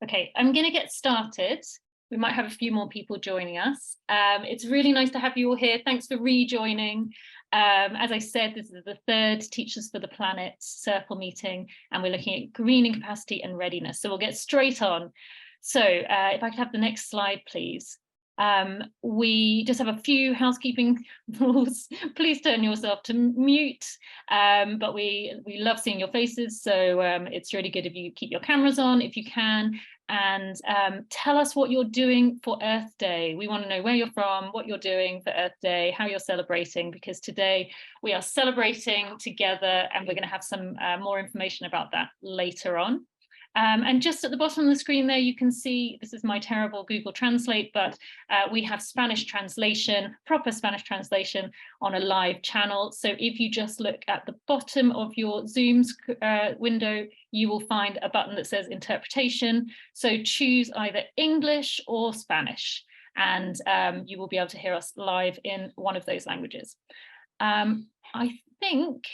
Okay, I'm going to get started. We might have a few more people joining us. It's really nice to have you all here. Thanks for rejoining. As I said, this is the third Teachers for the Planet Circle meeting, and we're looking at greening capacity and readiness. So we'll get straight on. So if I could have the next slide, please. We just have a few housekeeping rules. Please turn yourself to mute, but we love seeing your faces, so it's really good if you keep your cameras on if you can, and tell us what you're doing for Earth Day. We want to know where you're from, what you're doing for Earth Day, how you're celebrating, because today we are celebrating together, and we're going to have some more information about that later on. And just at the bottom of the screen there, you can see, this is my terrible Google Translate, but we have Spanish translation, proper Spanish translation on a live channel. So if you just look at the bottom of your Zoom's window, you will find a button that says interpretation. So choose either English or Spanish, and you will be able to hear us live in one of those languages. I think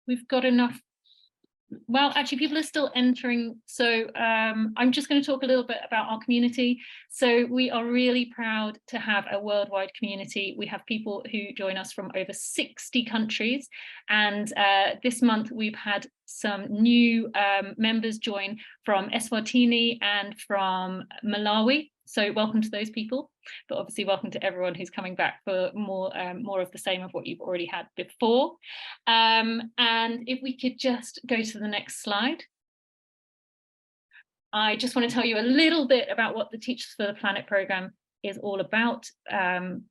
we've got enough. Well, actually, people are still entering, so I'm just going to talk a little bit about our community. So we are really proud to have a worldwide community. We have people who join us from over 60 countries, and this month we've had some new members join from Eswatini and from Malawi. So welcome to those people, but obviously welcome to everyone who's coming back for more of the same of what you've already had before. And if we could just go to the next slide. I just want to tell you a little bit about what the Teachers for the Planet programme is all about,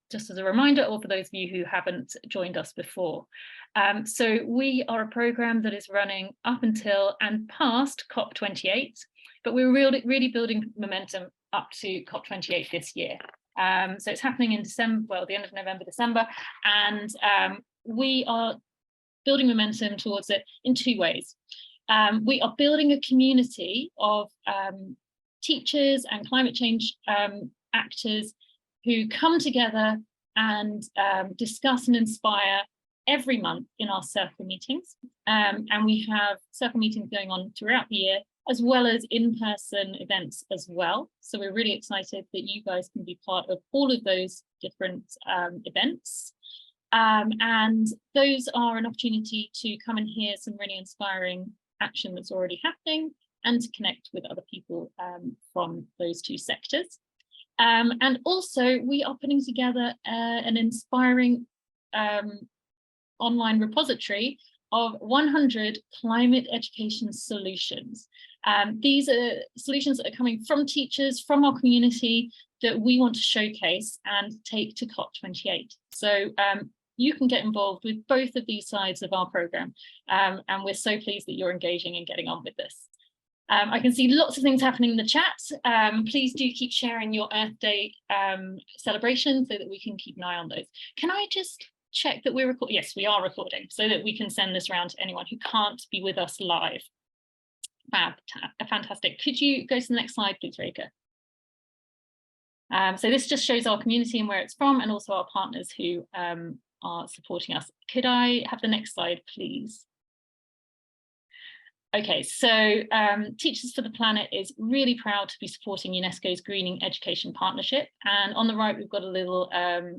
just as a reminder, or for those of you who haven't joined us before. So we are a programme that is running up until and past COP28, but we're really building momentum up to COP28 this year. So it's happening in December, well, the end of November, December, and we are building momentum towards it in two ways. We are building a community of teachers and climate change actors who come together and discuss and inspire every month in our circle meetings. And we have circle meetings going on throughout the year, as well as in-person events as well. So we're really excited that you guys can be part of all of those different events. And those are an opportunity to come and hear some really inspiring action that's already happening, and to connect with other people from those two sectors. And also we are putting together an inspiring online repository of 100 climate education solutions. These are solutions that are coming from teachers, from our community, that we want to showcase and take to COP28. So you can get involved with both of these sides of our programme, and we're so pleased that you're engaging and getting on with this. I can see lots of things happening in the chat. Please do keep sharing your Earth Day celebration so that we can keep an eye on those. Can I just check that we're recording? Yes, we are recording, so that we can send this around to anyone who can't be with us live. Fantastic. Could you go to the next slide, please, Reka? So this just shows our community and where it's from, and also our partners who are supporting us. Could I have the next slide, please? Okay, so Teachers for the Planet is really proud to be supporting UNESCO's Greening Education Partnership. And on the right, we've got a little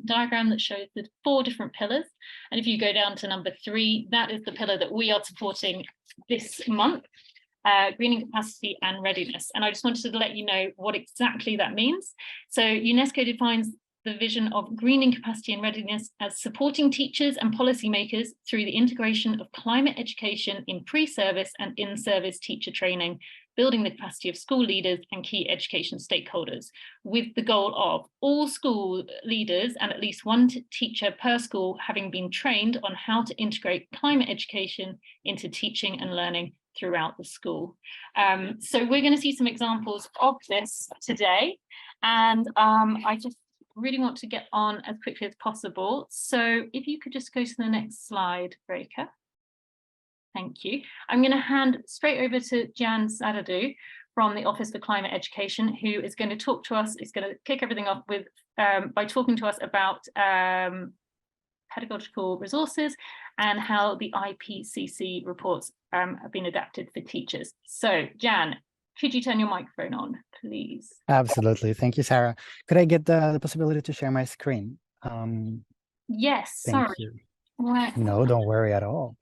diagram that shows the 4 different pillars. And if you go down to number 3, that is the pillar that we are supporting this month, greening capacity and readiness. And I just wanted to let you know what exactly that means. So UNESCO defines the vision of greening capacity and readiness as supporting teachers and policymakers through the integration of climate education in pre-service and in-service teacher training, building the capacity of school leaders and key education stakeholders, with the goal of all school leaders and at least one teacher per school having been trained on how to integrate climate education into teaching and learning throughout the school. So we're going to see some examples of this today, and I just really want to get on as quickly as possible. So if you could just go to the next slide, Reka. Thank you. I'm going to hand straight over to Djian Sadadou from the Office for Climate Education, who is going to talk to us. He's going to kick everything off with by talking to us about pedagogical resources and how the IPCC reports have been adapted for teachers. So Djian, Could you turn your microphone on, please? Absolutely. Thank you, Sarah. Could I get the possibility to share my screen? Yes, Thank sorry. you. Wow. No, don't worry at all.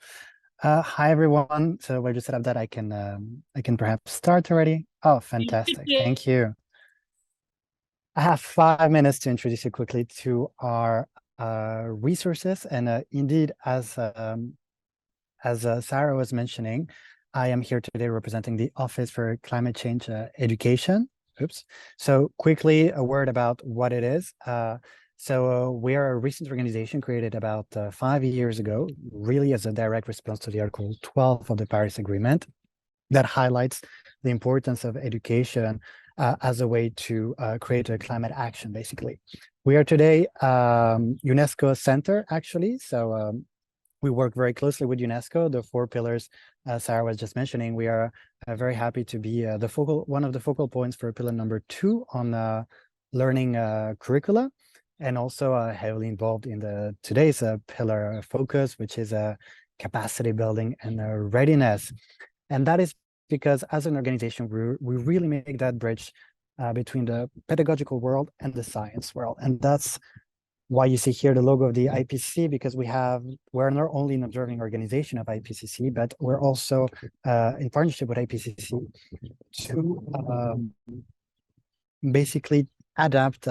Hi, everyone. So we're just set up that I can perhaps start already. Oh, fantastic. Thank you. I have 5 minutes to introduce you quickly to our resources. And indeed, as Sarah was mentioning, I am here today representing the Office for Climate Change Education. Oops. So quickly, a word about what it is. We are a recent organization created about 5 years ago, really as a direct response to the Article 12 of the Paris Agreement that highlights the importance of education as a way to create a climate action, basically. We are today UNESCO Center, actually. We work very closely with UNESCO, the 4 pillars Sarah was just mentioning. We are very happy to be one of the focal points for pillar number 2 on learning curricula, and also heavily involved in today's pillar focus, which is capacity building and readiness. And that is because as an organization, we really make that bridge between the pedagogical world and the science world. And that's why you see here the logo of the IPCC, because we're not only an observing organization of IPCC, but we're also in partnership with IPCC to basically adapt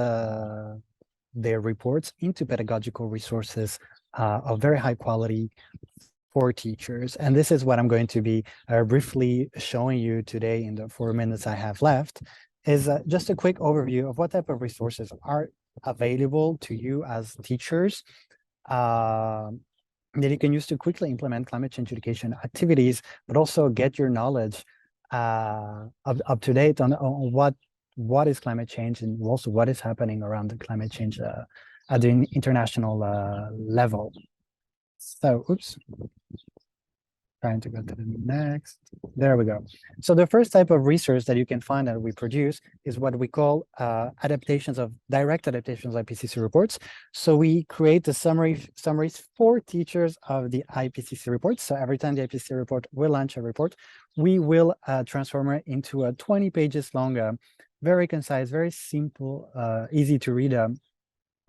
their reports into pedagogical resources of very high quality for teachers. And this is what I'm going to be briefly showing you today in the 4 minutes I have left, is just a quick overview of what type of resources are available to you as teachers that you can use to quickly implement climate change education activities, but also get your knowledge up to date on what is climate change, and also what is happening around the climate change at the international level. So, oops. Trying to go to the next. There we go. So the first type of resource that you can find that we produce is what we call direct adaptations of IPCC reports. So we create the summaries for teachers of the IPCC reports. So every time the IPCC report will launch a report, we will transform it into a 20 pages long, very concise, very simple, easy to read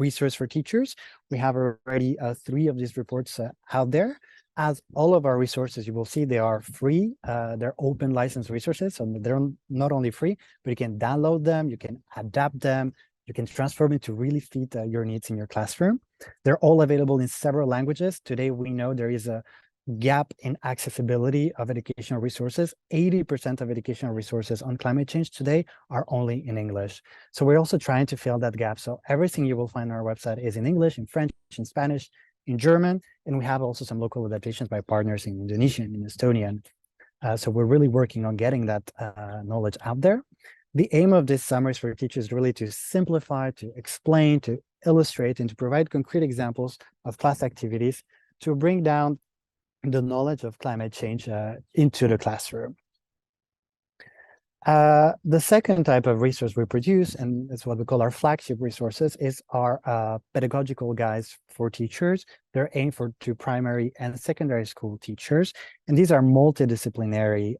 resource for teachers. We have already 3 of these reports out there. As all of our resources, you will see they are free. They're open license resources, so they're not only free, but you can download them, you can adapt them, you can transform it to really fit your needs in your classroom. They're all available in several languages. Today, we know there is a gap in accessibility of educational resources. 80% of educational resources on climate change today are only in English. So we're also trying to fill that gap. So everything you will find on our website is in English, in French, in Spanish, in German, and we have also some local adaptations by partners in Indonesian, in Estonian. So we're really working on getting that knowledge out there. The aim of this summaries for teachers is really to simplify, to explain, to illustrate, and to provide concrete examples of class activities to bring down the knowledge of climate change into the classroom. The second type of resource we produce, and it's what we call our flagship resources, is our pedagogical guides for teachers. They're aimed to primary and secondary school teachers. And these are multidisciplinary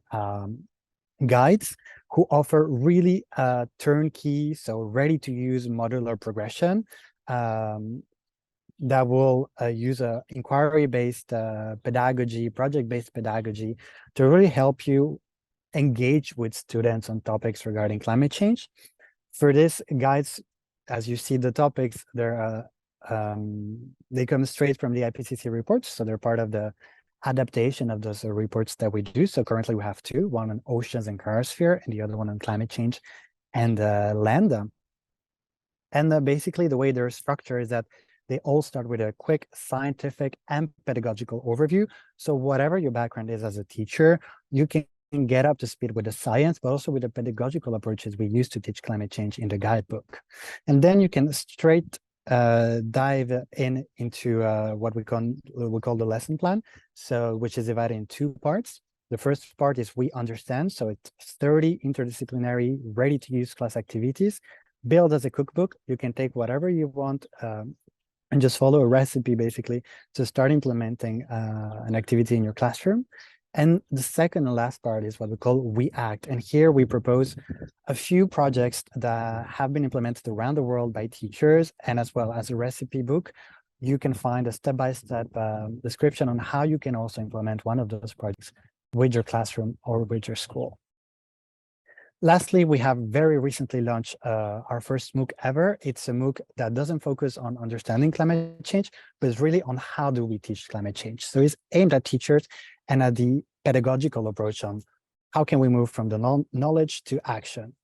guides who offer really turnkey, so ready-to-use modular progression that will use a inquiry-based pedagogy, project-based pedagogy to really help you engage with students on topics regarding climate change. For this guides, as you see the topics, they come straight from the IPCC reports, so they're part of the adaptation of those reports that we do. So currently we have 2, one on oceans and cryosphere, and the other one on climate change and land. And basically the way they're structured is that they all start with a quick scientific and pedagogical overview. So whatever your background is as a teacher, you can get up to speed with the science, but also with the pedagogical approaches we use to teach climate change in the guidebook. And then you can straight dive into what we call the lesson plan, so which is divided in 2 parts. The first part is we understand, so it's 30 interdisciplinary, ready-to-use class activities built as a cookbook. You can take whatever you want and just follow a recipe, basically, to start implementing an activity in your classroom. And the second and last part is what we call We Act. And here we propose a few projects that have been implemented around the world by teachers, and as well as a recipe book. You can find a step-by-step description on how you can also implement one of those projects with your classroom or with your school. Lastly, we have very recently launched our first MOOC ever. It's a MOOC that doesn't focus on understanding climate change, but it's really on how do we teach climate change. So it's aimed at teachers and at the pedagogical approach on how can we move from the knowledge to action.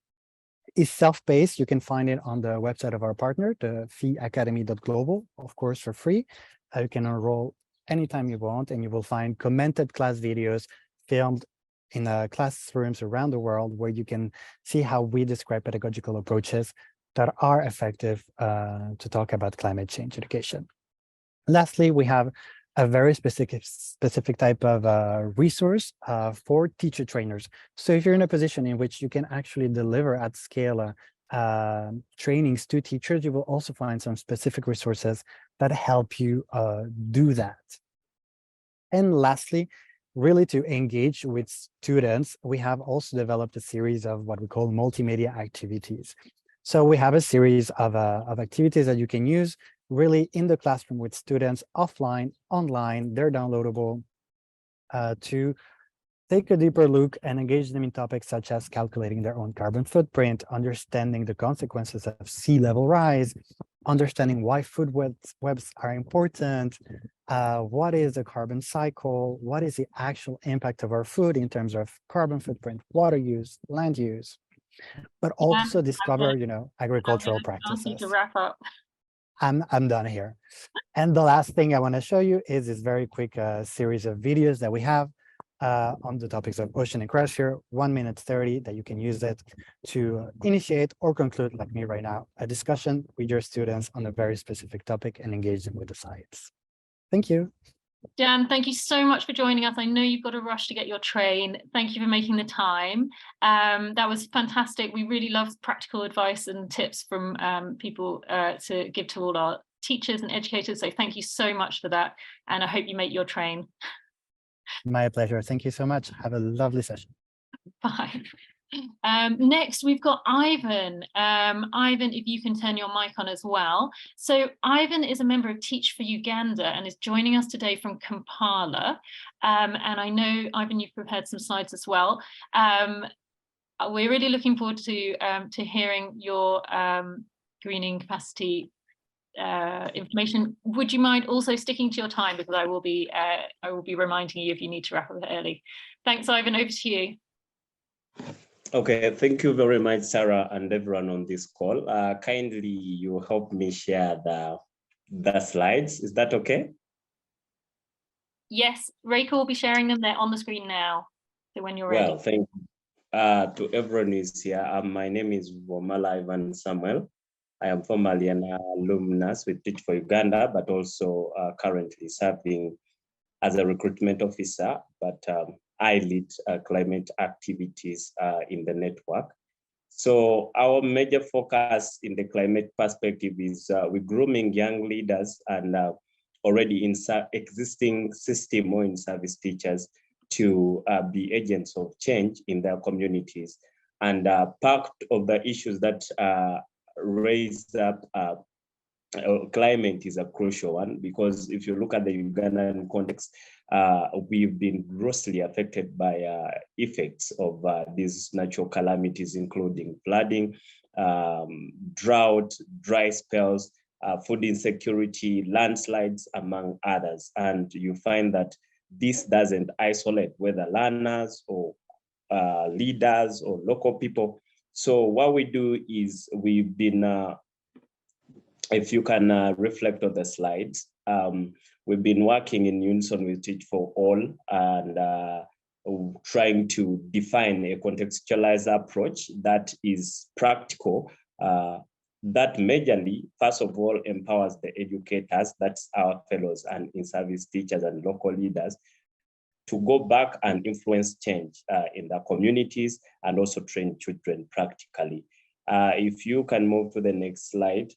It's self-paced. You can find it on the website of our partner, the feeacademy.global, of course, for free. You can enroll anytime you want, and you will find commented class videos filmed in classrooms around the world where you can see how we describe pedagogical approaches that are effective to talk about climate change education. Lastly, we have a very specific type of resource for teacher trainers. So if you're in a position in which you can actually deliver at scale trainings to teachers, you will also find some specific resources that help you do that. And lastly, really to engage with students, we have also developed a series of what we call multimedia activities. So we have a series of activities that you can use really in the classroom with students, offline, online. They're downloadable to take a deeper look and engage them in topics such as calculating their own carbon footprint, understanding the consequences of sea level rise, understanding why food webs are important, what is the carbon cycle, what is the actual impact of our food in terms of carbon footprint, water use, land use, but also discover, agricultural practices. Ask you to wrap up. I'm done here. And the last thing I want to show you is this very quick series of videos that we have on the topics of ocean and crusher, 1 minute 30, that you can use it to initiate or conclude, like me right now, a discussion with your students on a very specific topic and engage them with the science. Thank you. Djian, thank you so much for joining us. I know you've got to rush to get your train. Thank you for making the time. That was fantastic. We really loved practical advice and tips from people to give to all our teachers and educators. So thank you so much for that. And I hope you make your train. My pleasure. Thank you so much. Have a lovely session. Bye. Next, we've got Ivan. Ivan, if you can turn your mic on as well. So Ivan is a member of Teach for Uganda and is joining us today from Kampala. And I know, Ivan, you've prepared some slides as well. We're really looking forward to hearing your greening capacity information. Would you mind also sticking to your time, because I will be reminding you if you need to wrap up early. Thanks, Ivan. Over to you. Okay, thank you very much, Sarah, and everyone on this call. Kindly, you help me share the slides. Is that okay? Yes, Reiko will be sharing them. They're on the screen now. So when you're ready. Well, thank you to everyone who is here. My name is Womala Ivan Samuel. I am formerly an alumnus with Teach for Uganda, but also currently serving as a recruitment officer, but I lead climate activities in the network. So our major focus in the climate perspective is we're grooming young leaders and already in existing system or in service teachers to be agents of change in their communities. And part of the issues that raise up climate is a crucial one, because if you look at the Ugandan context, we've been grossly affected by effects of these natural calamities, including flooding, drought, dry spells, food insecurity, landslides, among others. And you find that this doesn't isolate whether learners or leaders or local people. So what we do is we've been if you can reflect on the slides, we've been working in unison with Teach for All and trying to define a contextualized approach that is practical, that majorly, first of all, empowers the educators, that's our fellows and in-service teachers and local leaders, to go back and influence change in their communities and also train children practically. If you can move to the next slide.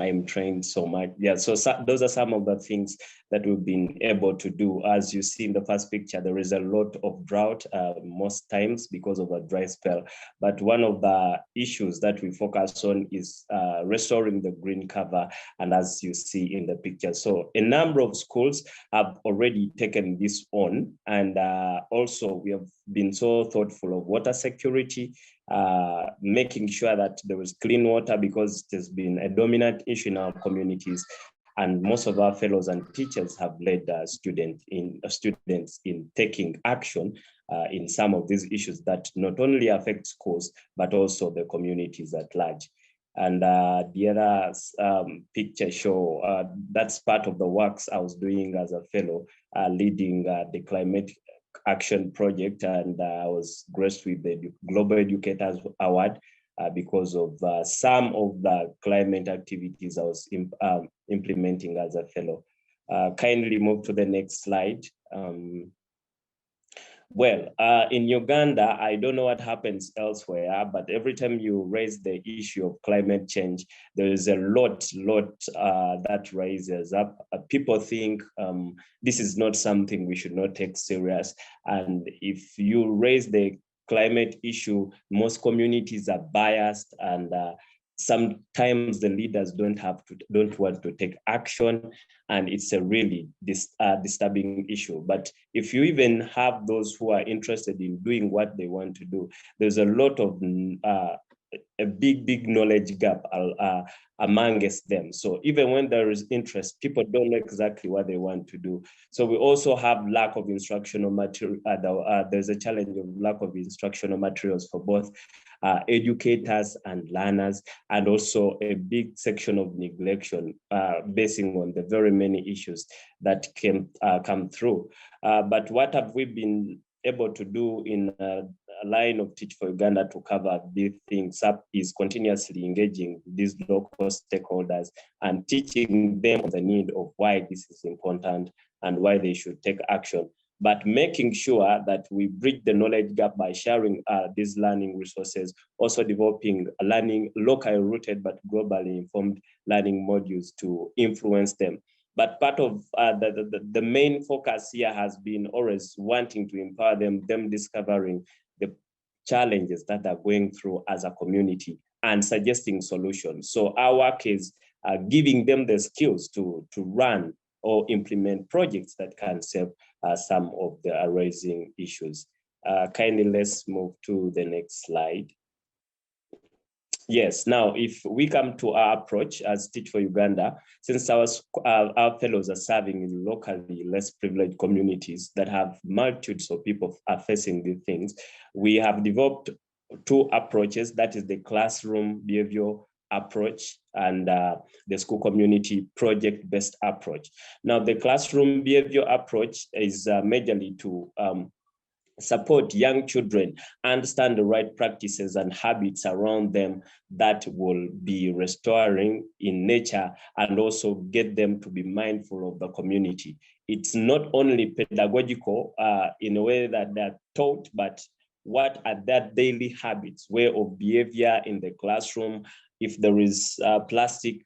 I'm trained so much. Yeah, so those are some of the things that we've been able to do. As you see in the first picture, there is a lot of drought most times because of a dry spell. But one of the issues that we focus on is restoring the green cover. And as you see in the picture, so a number of schools have already taken this on. And also we have been so thoughtful of water security, making sure that there was clean water, because it has been a dominant issue in our communities. And most of our fellows and teachers have led students in taking action in some of these issues that not only affect schools, but also the communities at large. And the other picture show, that's part of the works I was doing as a fellow, leading the climate action project, and I was graced with the Global Educators Award because of some of the climate activities I was implementing as a fellow. Kindly move to the next slide. Well, in Uganda, I don't know what happens elsewhere, but every time you raise the issue of climate change, there is a lot that rises up. People think this is not something we should not take serious. And if you raise the climate issue, most communities are biased, and sometimes the leaders don't want to take action, and it's a really disturbing issue. But if you even have those who are interested in doing what they want to do, there's a lot of a big knowledge gap amongst them. So even when there is interest, people don't know exactly what they want to do. So we also have lack of instructional material. There's a challenge of lack of instructional materials for both educators and learners, and also a big section of neglection basing on the very many issues that come through. But what have we been able to do in a line of Teach for Uganda to cover these things up is continuously engaging these local stakeholders and teaching them the need of why this is important and why they should take action, but making sure that we bridge the knowledge gap by sharing these learning resources, also developing learning locally rooted but globally informed learning modules to influence them. But part of the main focus here has been always wanting to empower them discovering the challenges that they're going through as a community and suggesting solutions. So our work is giving them the skills to run or implement projects that can solve some of the arising issues. Kindly let's move to the next slide. Yes, now if we come to our approach as Teach for Uganda, since our fellows are serving in locally less privileged communities that have multitudes of people are facing these things, we have developed two approaches, that is the classroom behavioral approach and the school community project-based approach. Now, the classroom behavioral approach is majorly to support young children understand the right practices and habits around them that will be restoring in nature, and also get them to be mindful of the community. It's not only pedagogical in a way that they're taught, but what are their daily habits, way of behavior in the classroom? If there is plastic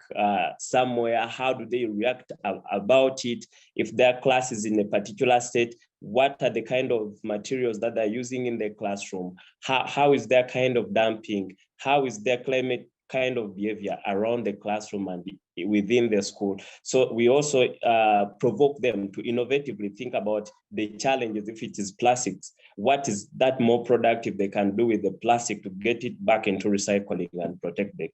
somewhere, how do they react about it? If their class is in a particular state, what are the kind of materials that they're using in the classroom? How is their kind of dumping? How is their climate kind of behavior around the classroom and within the school? So we also provoke them to innovatively think about the challenges. If it is plastics, what is that more productive they can do with the plastic to get it back into recycling and protect the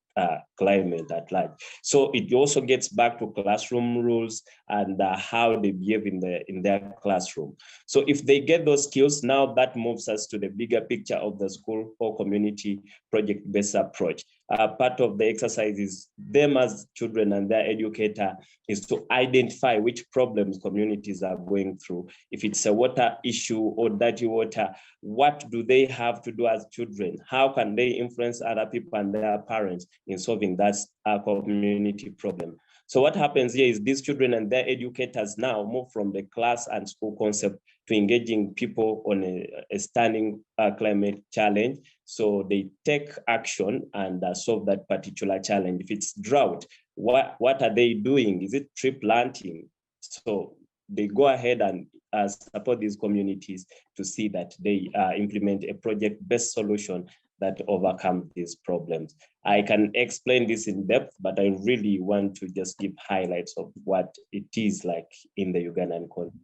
climate at large? So it also gets back to classroom rules and how they behave in their classroom. So if they get those skills, now that moves us to the bigger picture of the school or community project-based approach. Part of the exercise is them as children and their educator is to identify which problems communities are going through. If it's a water issue or dirty water, what do they have to do as children? How can they influence other people and their parents in solving that community problem? So what happens here is these children and their educators now move from the class and school concept to engaging people on a standing climate challenge. So they take action and solve that particular challenge. If it's drought, what are they doing? Is it tree planting? So they go ahead and support these communities to see that they implement a project-based solution that overcome these problems. I can explain this in depth, but I really want to just give highlights of what it is like in the Ugandan context.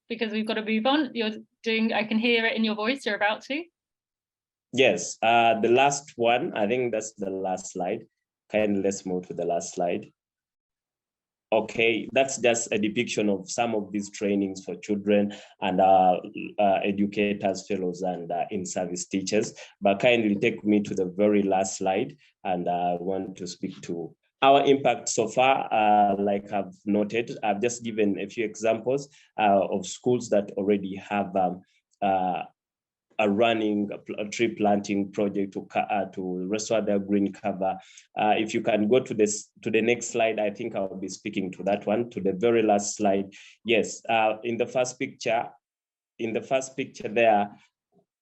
Because we've got to move on. You're doing, I can hear it in your voice, you're about to. Yes, the last one, I think that's the last slide. Kindly let's move to the last slide. Okay, that's just a depiction of some of these trainings for children and educators, fellows, and in-service teachers. But kindly take me to the very last slide, and I want to speak to our impact so far. Like I've noted, I've just given a few examples of schools that already have a running a tree planting project to restore their green cover. If you can go to the next slide, I think I'll be speaking to that one, to the very last slide. Yes, in the first picture there,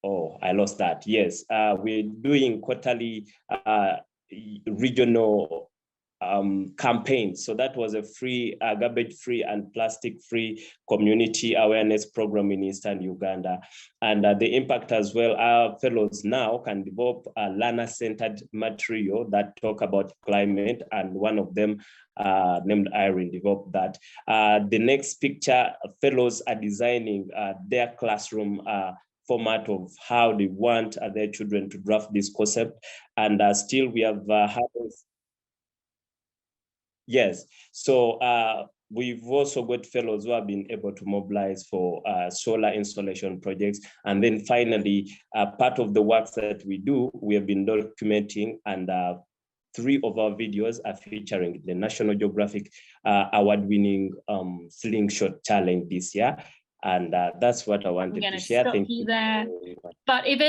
oh, I lost that. Yes, we're doing quarterly regional campaigns. So that was a free, garbage-free and plastic-free community awareness program in Eastern Uganda. And the impact as well, our fellows now can develop a learner-centered material that talk about climate, and one of them named Irene developed that. The next picture, fellows are designing their classroom format of how they want their children to draft this concept. And still we have yes, so we've also got fellows who have been able to mobilize for solar installation projects. And then finally, part of the work that we do, we have been documenting, and 3 of our videos are featuring the National Geographic award-winning Slingshot Challenge this year. And that's what I wanted to share. Thank you there. But if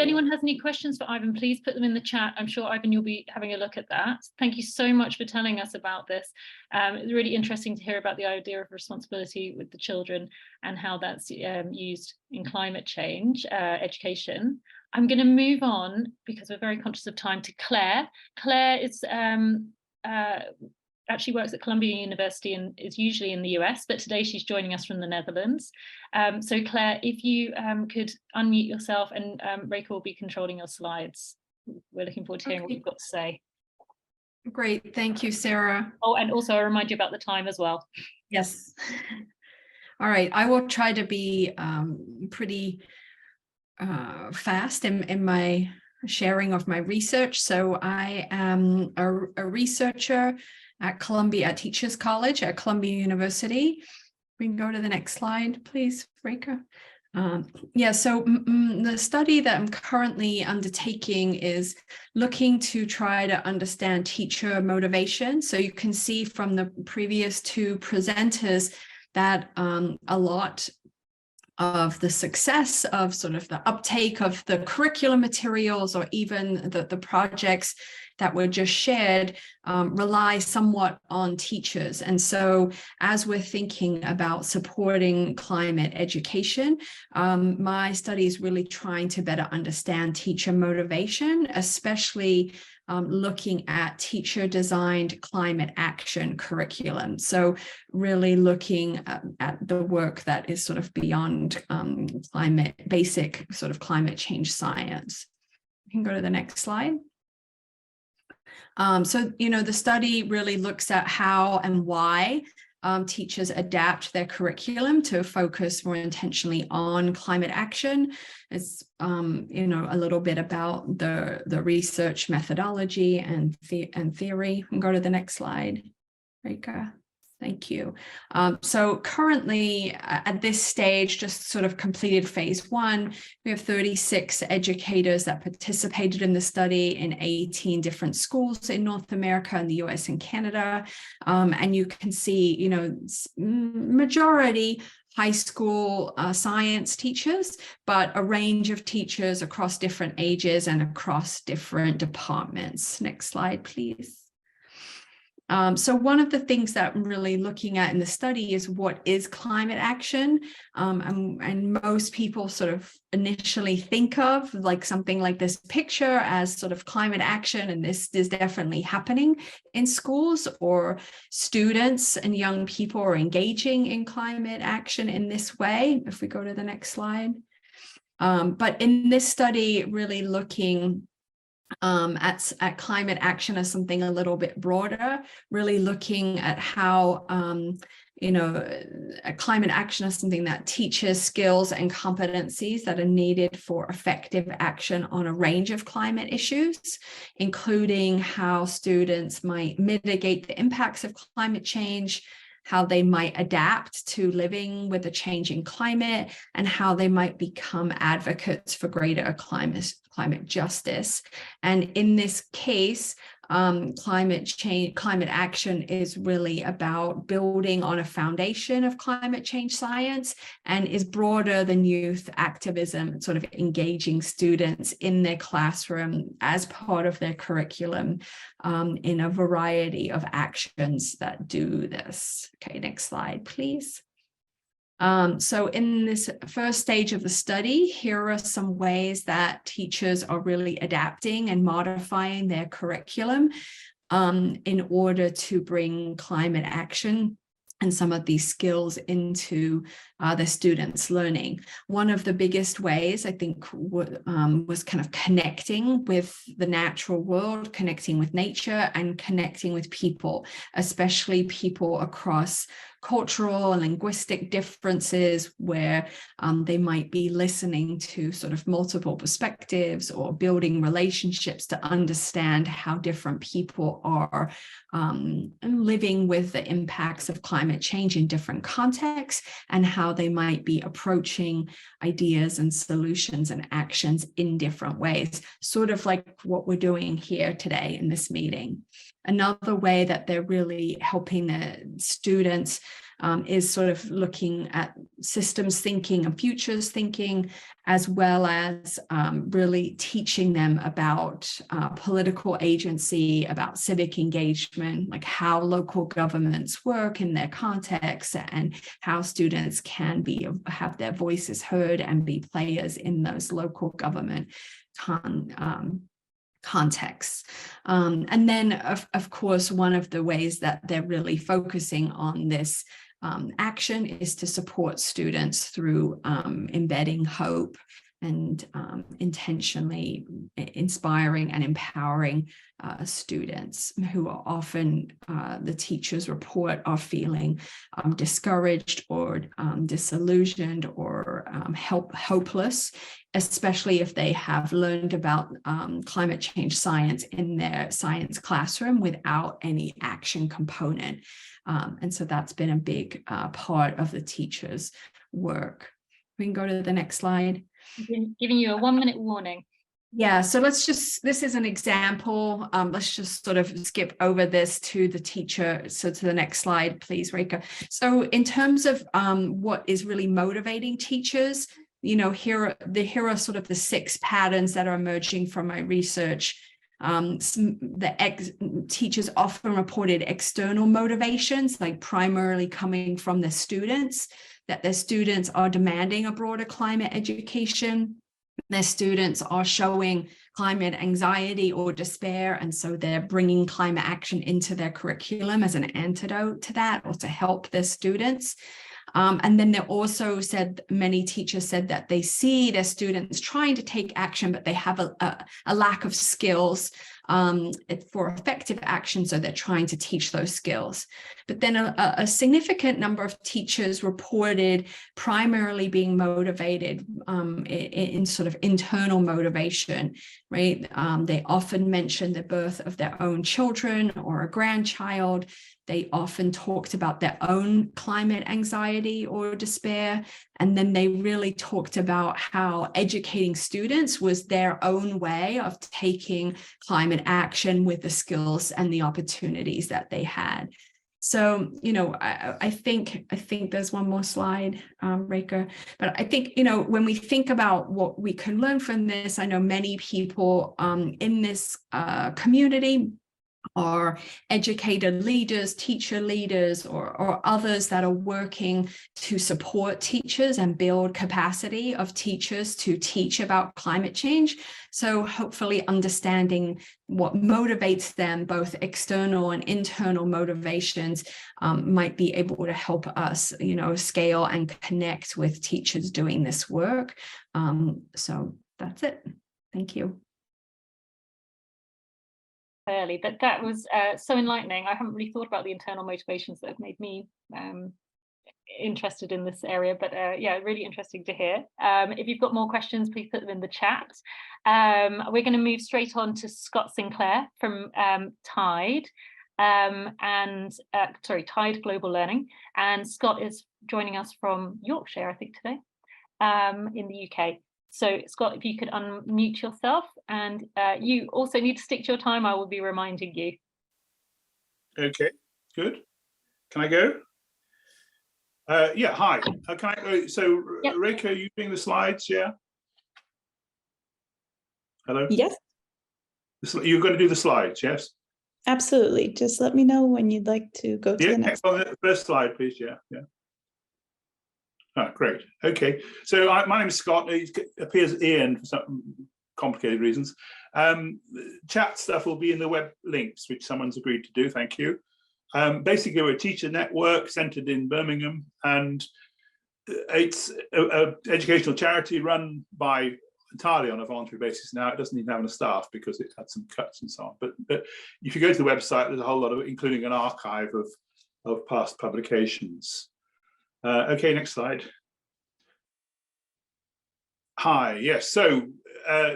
anyone has any questions for Ivan, please put them in the chat. I'm sure, Ivan, you'll be having a look at that. Thank you so much for telling us about this. It's really interesting to hear about the idea of responsibility with the children and how that's used in climate change education. I'm going to move on, because we're very conscious of time, to Claire. Claire is actually works at Columbia University and is usually in the US, but today she's joining us from the Netherlands. So Claire, if you could unmute yourself, and Reka will be controlling your slides. We're looking forward to hearing what you've got to say. Great, thank you, Sarah. Oh, and also I'll remind you about the time as well. Yes. All right, I will try to be pretty fast in my sharing of my research. So I am a researcher at Columbia Teachers College at Columbia University. We can go to the next slide, please, Reka. Yeah, so the study that I'm currently undertaking is looking to try to understand teacher motivation. So you can see from the previous 2 presenters that a lot of the success of sort of the uptake of the curriculum materials, or even the projects that were just shared, rely somewhat on teachers. And so as we're thinking about supporting climate education, my study is really trying to better understand teacher motivation, especially looking at teacher-designed climate action curriculum. So really looking at the work that is sort of beyond basic sort of climate change science. You can go to the next slide. So, the study really looks at how and why teachers adapt their curriculum to focus more intentionally on climate action. It's, a little bit about the research methodology and theory. We can go to the next slide, Reka. Thank you. So currently at this stage, just sort of completed phase 1, we have 36 educators that participated in the study in 18 different schools in North America and the US and Canada. And you can see, majority high school science teachers, but a range of teachers across different ages and across different departments. Next slide, please. So one of the things that I'm really looking at in the study is what is climate action, and most people sort of initially think of like something like this picture as sort of climate action, and this is definitely happening in schools, or students and young people are engaging in climate action in this way. If we go to the next slide. But in this study, really looking at climate action as something a little bit broader, really looking at how climate action is something that teaches skills and competencies that are needed for effective action on a range of climate issues, including how students might mitigate the impacts of climate change, how they might adapt to living with a changing climate, and how they might become advocates for greater climate justice. And in this case, climate action is really about building on a foundation of climate change science, and is broader than youth activism, sort of engaging students in their classroom as part of their curriculum in a variety of actions that do this. Okay, next slide, please. So in this first stage of the study, here are some ways that teachers are really adapting and modifying their curriculum in order to bring climate action and some of these skills into the students' learning. One of the biggest ways, I think, was kind of connecting with the natural world, connecting with nature, and connecting with people, especially people across cultural and linguistic differences, where they might be listening to sort of multiple perspectives or building relationships to understand how different people are living with the impacts of climate change in different contexts, and how they might be approaching ideas and solutions and actions in different ways, sort of like what we're doing here today in this meeting. Another way that they're really helping the students is sort of looking at systems thinking and futures thinking, as well as really teaching them about political agency, about civic engagement, like how local governments work in their context, and how students can have their voices heard and be players in those local government contexts. And then, of course, one of the ways that they're really focusing on this action is to support students through embedding hope and intentionally inspiring and empowering students who are often, the teachers report, are feeling discouraged or disillusioned or hopeless, especially if they have learned about climate change science in their science classroom without any action component. And so that's been a big part of the teachers' work. We can go to the next slide. I'm giving you a 1-minute warning. Yeah, so this is an example. Let's just sort of skip over this to the teacher. So to the next slide, please, Rika. So in terms of what is really motivating teachers, here are sort of the 6 patterns that are emerging from my research. Teachers often reported external motivations, like primarily coming from the students, that their students are demanding a broader climate education. Their students are showing climate anxiety or despair, and so they're bringing climate action into their curriculum as an antidote to that, or to help their students. And then they also said, many teachers said that they see their students trying to take action, but they have a lack of skills for effective action, so they're trying to teach those skills. But then a significant number of teachers reported primarily being motivated in sort of internal motivation, right? They often mentioned the birth of their own children or a grandchild. They often talked about their own climate anxiety or despair. And then they really talked about how educating students was their own way of taking climate action with the skills and the opportunities that they had. So, I think there's one more slide, Rika. But I think, when we think about what we can learn from this, I know many people in this community or educator leaders, teacher leaders, or others that are working to support teachers and build capacity of teachers to teach about climate change. So hopefully understanding what motivates them, both external and internal motivations, might be able to help us, scale and connect with teachers doing this work. So that's it. Thank you. Clearly, that was so enlightening. I haven't really thought about the internal motivations that have made me interested in this area, but yeah, really interesting to hear. If you've got more questions, please put them in the chat. We're going to move straight on to Scott Sinclair from Tide, Tide Global Learning, and Scott is joining us from Yorkshire, I think, today, in the UK. So Scott, if you could unmute yourself, and you also need to stick to your time. I will be reminding you. Okay, good. Can I go? Yeah, hi. Can I? So, yep. Reika, are you doing the slides? Yeah. Hello. Yes. You're going to do the slides, yes? Absolutely. Just let me know when you'd like to go to the next. On the first slide, please. Yeah. Oh, great. Okay. So my name is Scott. It appears Ian for some complicated reasons. Chat stuff will be in the web links, which someone's agreed to do. Thank you. Basically, we're a teacher network centered in Birmingham, and it's an educational charity run by entirely on a voluntary basis now. It doesn't even have a staff because it had some cuts and so on. But if you go to the website, there's a whole lot of, including an archive of past publications. Okay, next slide. Hi, yes, so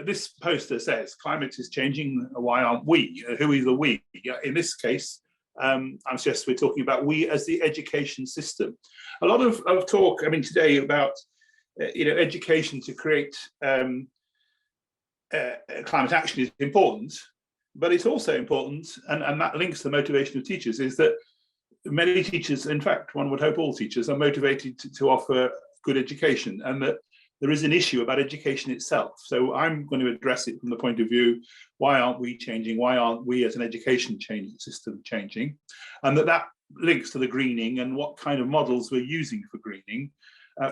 this poster says climate is changing, why aren't we? Who is the we? In this case, I'm suggesting we're talking about we as the education system. A lot of talk, today about education to create climate action is important, but it's also important, and that links to the motivation of teachers, is that many teachers, in fact, one would hope all teachers, are motivated to offer good education, and that there is an issue about education itself. So I'm going to address it from the point of view, why aren't we changing? Why aren't we as an education system changing? And that links to the greening and what kind of models we're using for greening.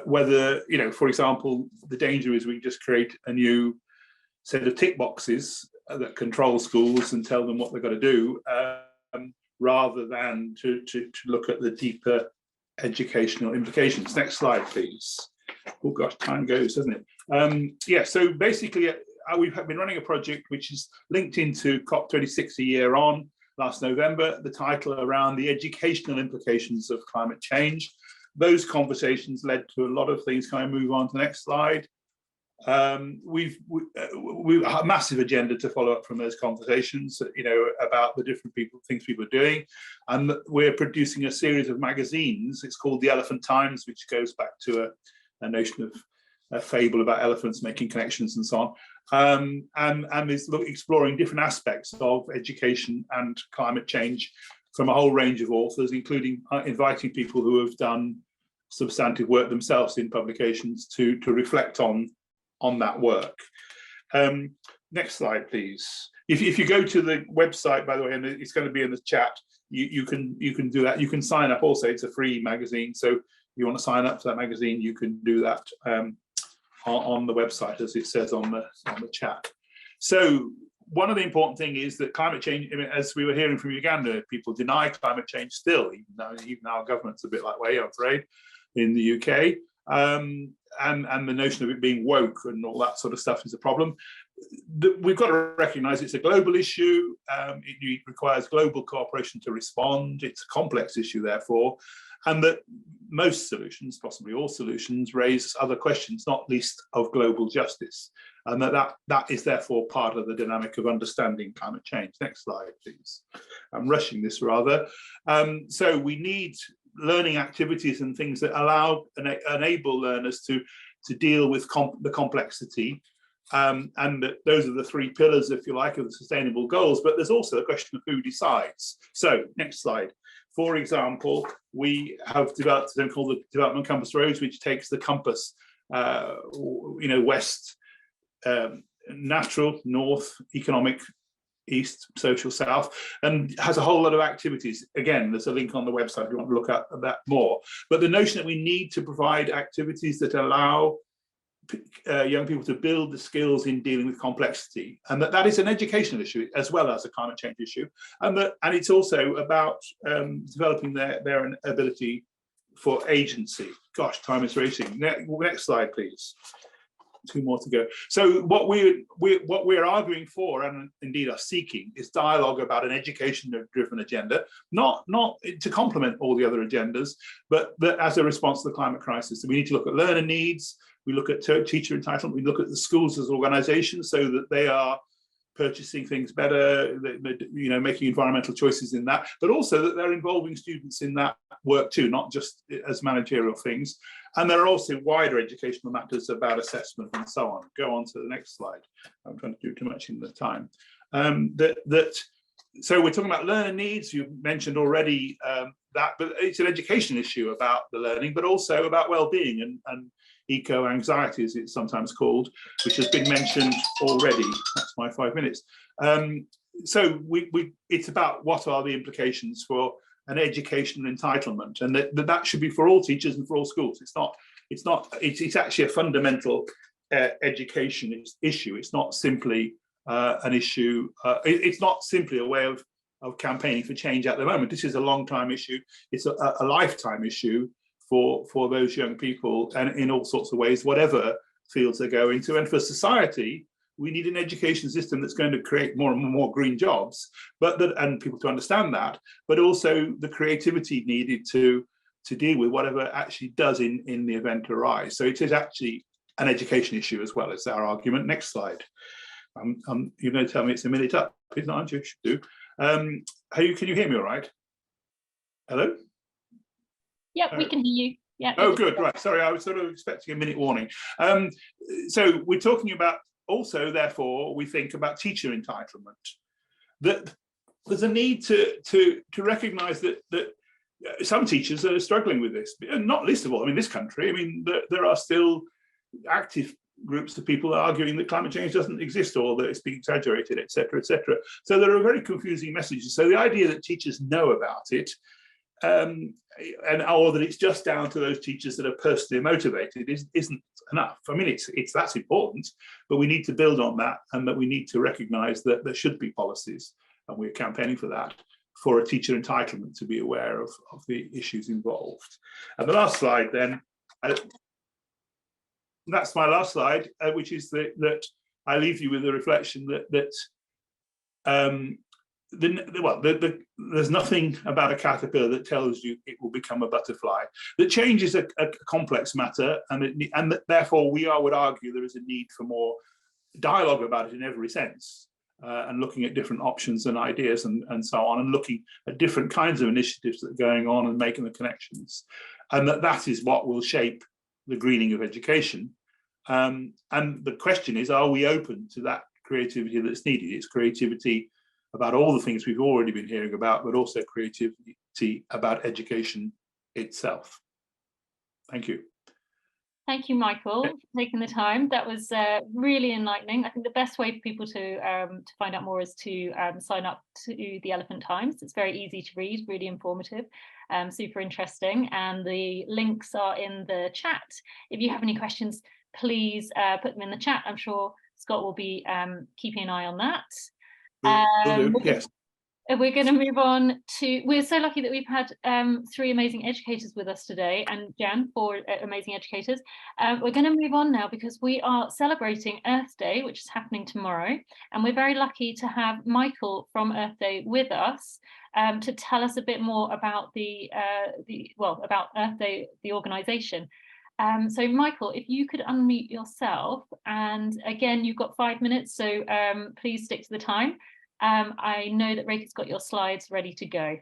Whether, for example, the danger is we just create a new set of tick boxes that control schools and tell them what they've got to do, rather than to look at the deeper educational implications. Next slide, please. Oh gosh, time goes, doesn't it? Yeah, so basically we've been running a project which is linked into COP26 a year on, last November, the title around the educational implications of climate change. Those conversations led to a lot of things. Can I move on to the next slide? We've a massive agenda to follow up from those conversations, about the different things people are doing, and we're producing a series of magazines. It's called The Elephant Times, which goes back to a notion of a fable about elephants making connections and so on, and is exploring different aspects of education and climate change from a whole range of authors, including inviting people who have done substantive work themselves in publications to reflect on that work. Next slide, please. If you go to the website, by the way, and it's going to be in the chat, you can do that. You can sign up also. It's a free magazine, so if you want to sign up to that magazine, you can do that on the website, as it says on the chat. So one of the important things is that climate change, as we were hearing from Uganda, people deny climate change still, even our government's a bit that way, I'm afraid, in the UK. And the notion of it being woke and all that sort of stuff is a problem. We've got to recognise it's a global issue. It requires global cooperation to respond. It's a complex issue, therefore, and that most solutions, possibly all solutions, raise other questions, not least of global justice, and that is therefore part of the dynamic of understanding climate change. Next slide, please. I'm rushing this rather. So we need learning activities and things that enable learners to deal with the complexity, and those are the three pillars, if you like, of the sustainable goals. But there's also the question of who decides. So next slide. For example, we have developed something called the Development Compass Roads, which takes the compass, west, natural, north, economic, east, social south, and has a whole lot of activities. Again, there's a link on the website if you want to look at that more. But the notion that we need to provide activities that allow young people to build the skills in dealing with complexity, and that is an educational issue as well as a climate change issue, and it's also about developing their ability for agency. Gosh, time is racing. Next slide, please. 2 more to go. So what we're arguing for, and indeed are seeking, is dialogue about an education-driven agenda, not to complement all the other agendas, but as a response to the climate crisis. So we need to look at learner needs. We look at teacher entitlement. We look at the schools as organisations so that they are purchasing things better, making environmental choices in that, but also that they're involving students in that work too, not just as managerial things. And there are also wider educational matters about assessment and so on. Go on to the next slide. I'm trying to do too much in the time. So we're talking about learner needs. You've mentioned already that, but it's an education issue about the learning, but also about well-being and eco-anxiety, as it's sometimes called, which has been mentioned already. That's my 5 minutes. So it's about what are the implications for an educational entitlement, and that should be for all teachers and for all schools. It's actually a fundamental education issue. It's not simply an issue. It's not simply a way of campaigning for change at the moment. This is a long time issue. It's a lifetime issue for those young people, and in all sorts of ways, whatever fields they go into. And for society, we need an education system that's going to create more and more green jobs, and people to understand that, but also the creativity needed to deal with whatever actually does in the event arise. So it is actually an education issue as well as our argument. Next slide. You're going to tell me it's a minute up, aren't you? Should do. Can you hear me all right? Hello? Yep, we can hear you. Yeah. Oh, good. Right. Sorry, I was sort of expecting a minute warning. So we're talking about also, therefore, we think about teacher entitlement. That there's a need to recognise that some teachers are struggling with this, and not least of all, this country. There are still active groups of people arguing that climate change doesn't exist or that it's being exaggerated, etc., etc. So there are very confusing messages. So the idea that teachers know about it, or that it's just down to those teachers that are personally motivated isn't enough. That's important, but we need to build on that, and that we need to recognise that there should be policies, and we're campaigning for that, for a teacher entitlement to be aware of the issues involved. And the last slide then, that's my last slide, which is that I leave you with the reflection that there's nothing about a caterpillar that tells you it will become a butterfly. That change is a complex matter, and that therefore I would argue there is a need for more dialogue about it in every sense, and looking at different options and ideas and so on, and looking at different kinds of initiatives that are going on and making the connections, and that is what will shape the greening of education. And the question is, are we open to that creativity that's needed? It's creativity about all the things we've already been hearing about, but also creativity about education itself. Thank you. Thank you, Michael, for taking the time. That was really enlightening. I think the best way for people to find out more is to sign up to the Elephant Times. It's very easy to read, really informative, super interesting. And the links are in the chat. If you have any questions, please put them in the chat. I'm sure Scott will be keeping an eye on that. Yes. We're going to move on to, we're so lucky that we've had 3 amazing educators with us today, and Djian, 4 amazing educators. We're going to move on now because we are celebrating Earth Day, which is happening tomorrow, and we're very lucky to have Michael from Earth Day with us to tell us a bit more about about Earth Day, the organisation. So Michael, if you could unmute yourself, and again, you've got 5 minutes, so please stick to the time. I know that Reika's got your slides ready to go.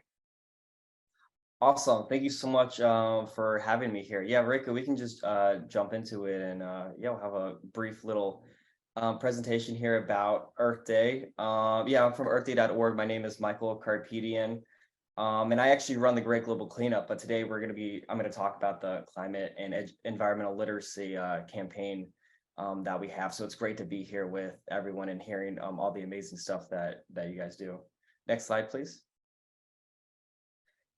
Awesome. Thank you so much for having me here. Yeah, Reika, we can just jump into it, and we'll have a brief little presentation here about Earth Day. I'm from earthday.org. My name is Michael Karapetian, and I actually run the Great Global Cleanup, but today I'm going to talk about the climate and environmental literacy campaign that we have. So it's great to be here with everyone and hearing all the amazing stuff that you guys do. Next slide, please.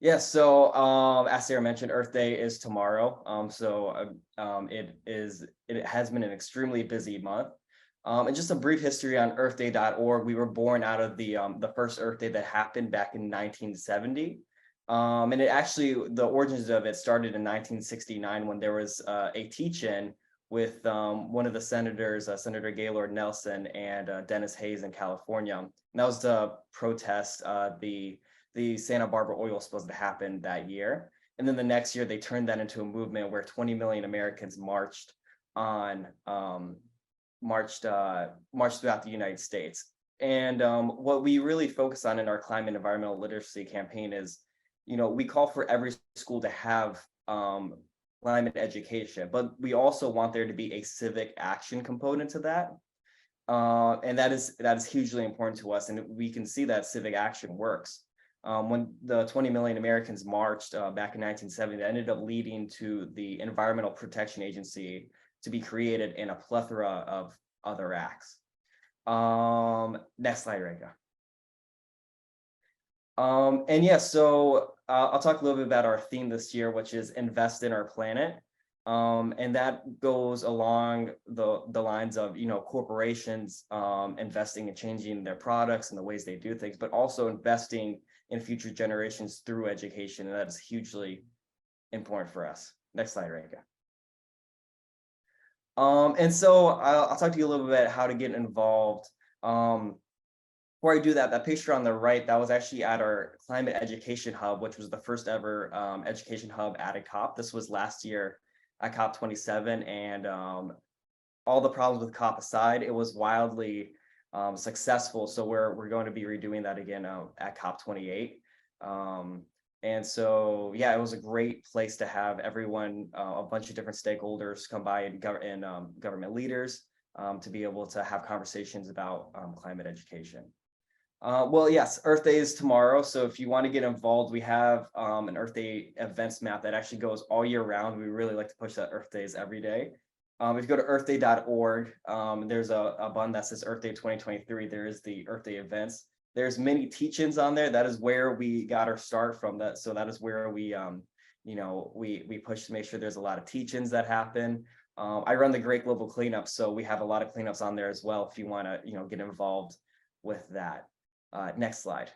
Yeah, so as Sarah mentioned, Earth Day is tomorrow. It has been an extremely busy month. And just a brief history on earthday.org. We were born out of the first Earth Day that happened back in 1970. And it actually, the origins of it started in 1969 when there was a teach-in with one of the senators, Senator Gaylord Nelson and Dennis Hayes in California. And that was to protest the Santa Barbara oil spills that happened that year. And then the next year, they turned that into a movement where 20 million Americans marched throughout the United States. And what we really focus on in our climate environmental literacy campaign is, we call for every school to have climate education, but we also want there to be a civic action component to that. And that is hugely important to us. And we can see that civic action works. When the 20 million Americans marched back in 1970, that ended up leading to the Environmental Protection Agency to be created in a plethora of other acts. Next slide, Reka. And yeah, so I'll talk a little bit about our theme this year, which is invest in our planet. And that goes along the lines of, corporations investing and changing their products and the ways they do things, but also investing in future generations through education. And that is hugely important for us. Next slide, Reka. And so I'll talk to you a little bit about how to get involved. Before I do that, that picture on the right, that was actually at our Climate Education Hub, which was the first ever education hub at a COP. This was last year at COP27, and all the problems with COP aside, it was wildly successful. So we're going to be redoing that again at COP28. And so, yeah, it was a great place to have everyone, a bunch of different stakeholders come by and government leaders to be able to have conversations about climate education. Well, yes, Earth Day is tomorrow. So if you want to get involved, we have an Earth Day events map that actually goes all year round. We really like to push that Earth Days every day. If you go to earthday.org, there's a button that says Earth Day 2023. There is the Earth Day events. There's many teach-ins on there. That is where we got our start from. That, so that is where we push to make sure there's a lot of teach-ins that happen. I run the Great Global Cleanup, so we have a lot of cleanups on there as well if you want to get involved with that. Next slide.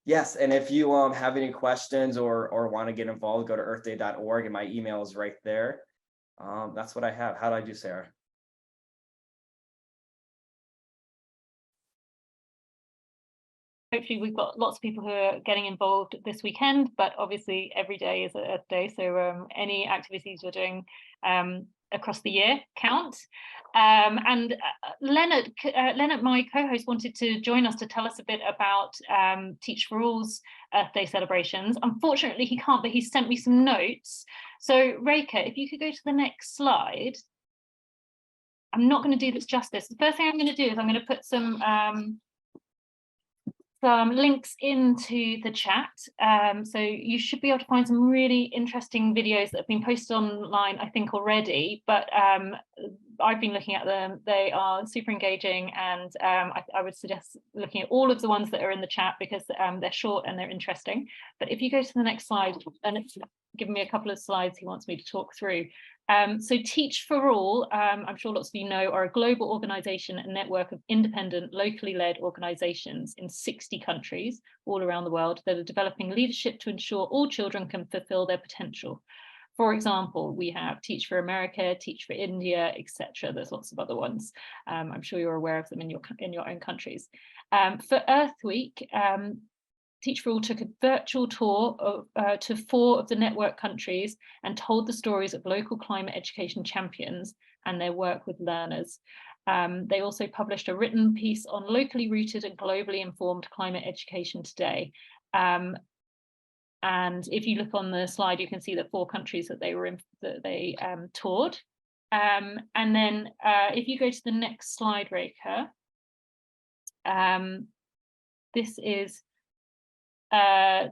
Yes, and if you have any questions or want to get involved, go to earthday.org, and my email is right there. That's what I have. How do I do, Sarah? Hopefully we've got lots of people who are getting involved this weekend, but obviously every day is Earth Day, so any activities you're doing across the year count. And Lennart, my co-host, wanted to join us to tell us a bit about Teach for All's Earth Day celebrations. Unfortunately, he can't, but he sent me some notes. So Reka, if you could go to the next slide. I'm not going to do this justice. The first thing I'm going to do is I'm going to put some links into the chat. So you should be able to find some really interesting videos that have been posted online, I think, already, but I've been looking at them. They are super engaging, and I would suggest looking at all of the ones that are in the chat because they're short and they're interesting. But if you go to the next slide, and it's given me a couple of slides he wants me to talk through. So Teach for All, I'm sure lots of you know, are a global organisation and network of independent, locally led organisations in 60 countries all around the world that are developing leadership to ensure all children can fulfil their potential. For example, we have Teach for America, Teach for India, etc. There's lots of other ones. I'm sure you're aware of them in your own countries. For Earth Week, Teach for All took a virtual tour to 4 of the network countries and told the stories of local climate education champions and their work with learners. They also published a written piece on locally rooted and globally informed climate education today. And if you look on the slide, you can see the 4 countries that they were in, that they toured. And then if you go to the next slide, Reka, this is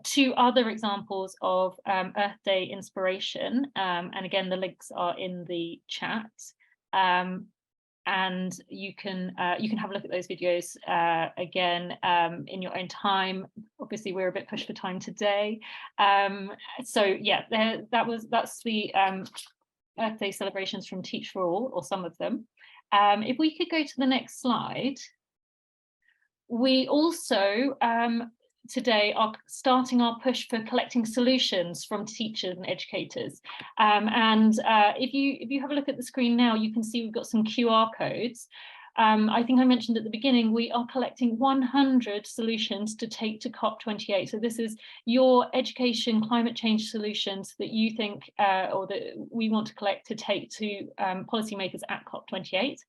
2 other examples of Earth Day inspiration, and again the links are in the chat. and you can have a look at those videos again in your own time. Obviously, we're a bit pushed for time today, so yeah, that's the Earth Day celebrations from Teach for All, or some of them. If we could go to the next slide. We also today are starting our push for collecting solutions from teachers and educators. If you have a look at the screen now, you can see we've got some QR codes. I think I mentioned at the beginning, we are collecting 100 solutions to take to COP28. So this is your education climate change solutions that you think or that we want to collect to take to policymakers at COP28.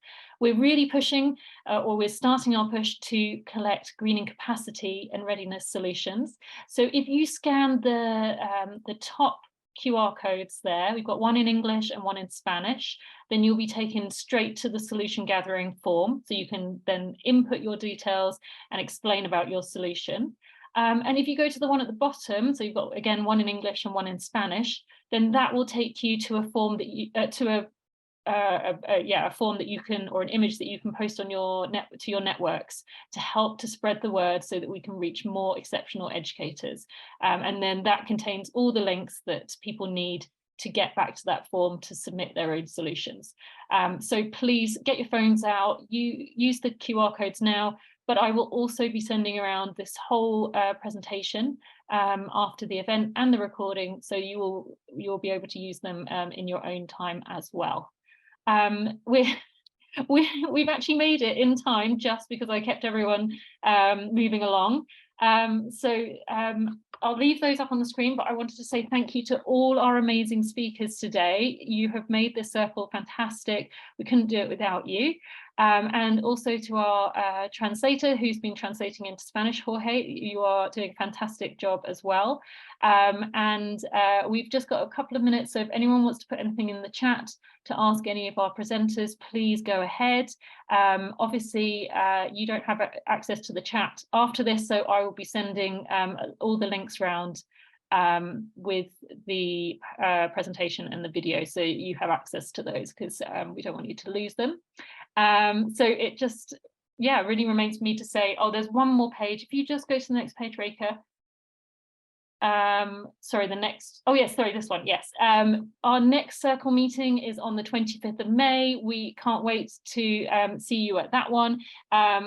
We're really pushing, or we're starting our push to collect greening capacity and readiness solutions. So if you scan the top QR codes there, we've got one in English and one in Spanish, then you'll be taken straight to the solution gathering form. So you can then input your details and explain about your solution. And if you go to the one at the bottom, so you've got again one in English and one in Spanish, then that will take you to a form that you a form that you can, or an image that you can post on your networks to help to spread the word so that we can reach more exceptional educators. And then that contains all the links that people need to get back to that form to submit their own solutions. So please get your phones out, use the QR codes now, but I will also be sending around this whole presentation after the event and the recording, so you'll be able to use them in your own time as well. We've actually made it in time just because I kept everyone moving along. I'll leave those up on the screen, but I wanted to say thank you to all our amazing speakers today. You have made this circle fantastic. We couldn't do it without you. And also to our translator who's been translating into Spanish, Jorge, you are doing a fantastic job as well. We've just got a couple of minutes, so if anyone wants to put anything in the chat to ask any of our presenters, please go ahead. Obviously, you don't have access to the chat after this, so I will be sending all the links around with the presentation and the video, so you have access to those, because we don't want you to lose them. So it just, yeah, really remains for me to say, oh, there's one more page. If you just go to the next page, Reka. Sorry, the next, oh yes, sorry, this one, yes. Our next circle meeting is on the 25th of May. We can't wait to see you at that one.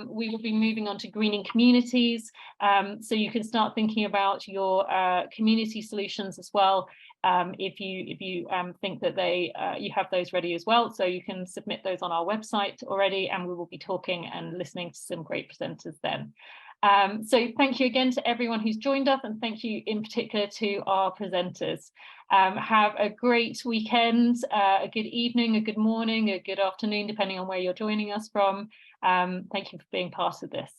We will be moving on to greening communities, so you can start thinking about your community solutions as well, if you think that you have those ready as well. So you can submit those on our website already, and we will be talking and listening to some great presenters then. So thank you again to everyone who's joined us, and thank you in particular to our presenters. Have a great weekend, a good evening, a good morning, a good afternoon, depending on where you're joining us from. Thank you for being part of this.